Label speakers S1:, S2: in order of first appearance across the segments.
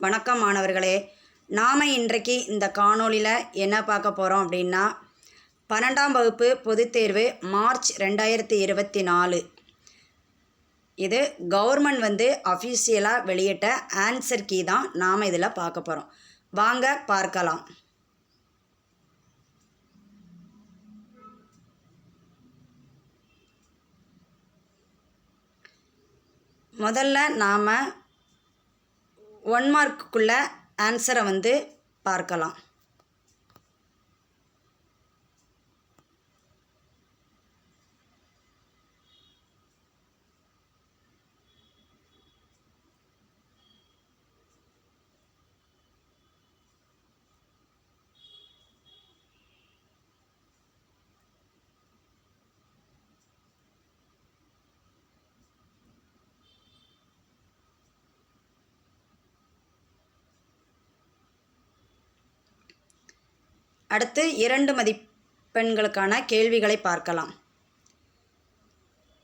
S1: வணக்கம் மாணவர்களே. நாம் இன்றைக்கு இந்த காணொளியில் என்ன பார்க்க போகிறோம் அப்படின்னா 12ஆம் வகுப்பு பொதுத்தேர்வு மார்ச் 2024 இது கவர்மெண்ட் அஃபிஷியலாக வெளியிட்ட ஆன்சர் கீ தான் நாம் இதில் பார்க்க போகிறோம். வாங்க பார்க்கலாம். முதல்ல நாம் 1 மார்க்குள்ள ஆன்சரை பார்க்கலாம். அடுத்து 2 மதிப்பெண்களுக்கான கேள்விகளை பார்க்கலாம்.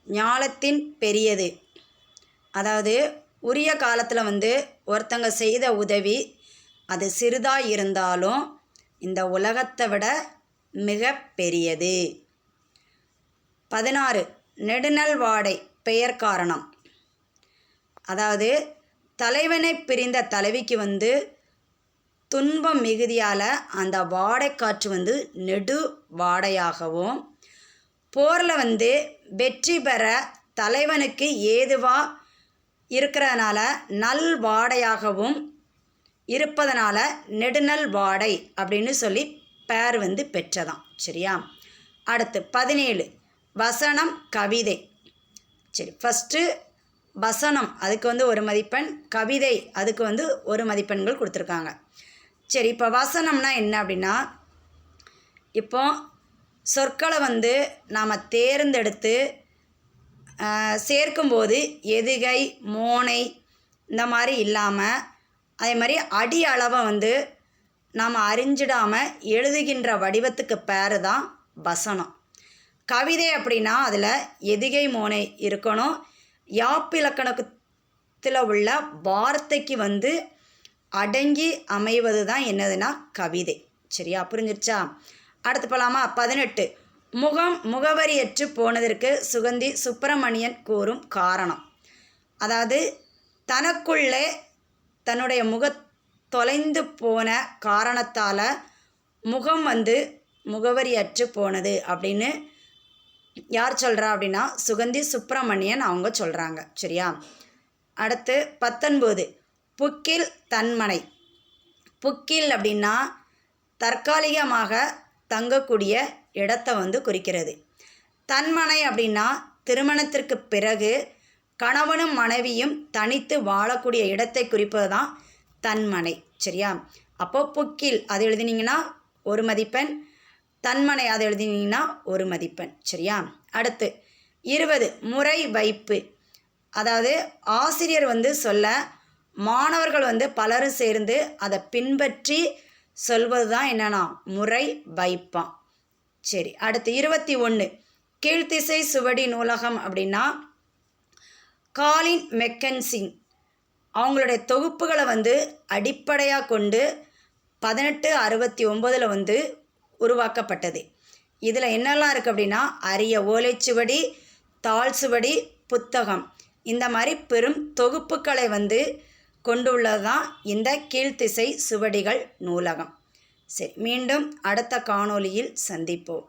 S1: ஞாலத்தின் பெரியது, அதாவது உரிய காலத்தில் ஒருத்தங்க செய்த உதவி அது சிறிதாக இருந்தாலும் இந்த உலகத்தை விட மிக பெரியது. 16 நெடுநல் வாடை பெயர் காரணம், அதாவது தலைவனை பிரிந்த தலைவிக்கு துன்பம் மிகுதியால் அந்த வாடை காற்று நெடு வாடையாகவும், போரில் வெற்றி பெற தலைவனுக்கு ஏதுவாக இருக்கிறதுனால நல் வாடையாகவும் இருப்பதனால நெடுநல் வாடை அப்படின்னு சொல்லி பேர் பெற்றதாம். சரியா? அடுத்து 17 வசனம் கவிதை. சரி, ஃபஸ்ட்டு வசனம் அதுக்கு 1 மதிப்பெண், கவிதை அதுக்கு 1 மதிப்பெண்கள் கொடுத்துருக்காங்க. சரி, இப்போ வசனம்னா என்ன அப்படின்னா, இப்போ சொற்களை நாம் தேர்ந்தெடுத்து சேர்க்கும்போது எதுகை மோனை இந்த மாதிரி இல்லாமல், அதே மாதிரி அடி அளவை நாம் அறிஞ்சிடாமல் எழுதுகின்ற வடிவத்துக்கு பேர் தான் வசனம். கவிதை அப்படின்னா அதில் எதுகை மோனை இருக்கணும். யாப்பிலக்கணத்தில் உள்ள வார்த்தைக்கு அடங்கி அமைவது தான் என்னதுன்னா கவிதை. சரியா? புரிஞ்சிருச்சா? அடுத்து போகலாமா? 18 முகவரியற்று போனதற்கு சுகந்தி சுப்பிரமணியன் கூறும் காரணம், அதாவது தனக்குள்ளே தன்னுடைய தொலைந்து போன காரணத்தால் முகம் முகவரியற்று போனது அப்படின்னு யார் சொல்கிறா அப்படின்னா சுகந்தி சுப்பிரமணியன் அவங்க சொல்கிறாங்க. சரியா? அடுத்து 19 புக்கில் தன்மனை. புக்கில் அப்படின்னா தற்காலிகமாக தங்கக்கூடிய இடத்தை குறிக்கிறது. தன்மனை அப்படின்னா திருமணத்திற்கு பிறகு கணவனும் மனைவியும் தனித்து வாழக்கூடிய இடத்தை குறிப்பது தான் தன்மனை. சரியா? அப்போது புக்கில் அது எழுதினீங்கன்னா 1 மதிப்பெண், தன்மனை அதை எழுதினீங்கன்னா 1 மதிப்பெண். சரியா? அடுத்து 20 முறை வைப்பு, அதாவது ஆசிரியர் சொல்ல மாணவர்கள் பலரும் சேர்ந்து அதை பின்பற்றி சொல்வது தான் என்னன்னா முறை வைப்பான். சரி, அடுத்து 21 கீழ்த்திசை சுவடி நூலகம் அப்படின்னா காலின் மெக்கன்சிங் அவங்களுடைய தொகுப்புகளை அடிப்படையாக கொண்டு 1869 உருவாக்கப்பட்டது. இதில் என்னெல்லாம் இருக்குது அப்படின்னா அரிய ஓலைச்சுவடி, தாள் சுவடி, புத்தகம் இந்த மாதிரி பெரும் தொகுப்புகளை கொண்டுள்ளது தான் இந்த கீழ்த்திசை சுவடிகள் நூலகம். சரி, மீண்டும் அடுத்த காணொளியில் சந்திப்போம்.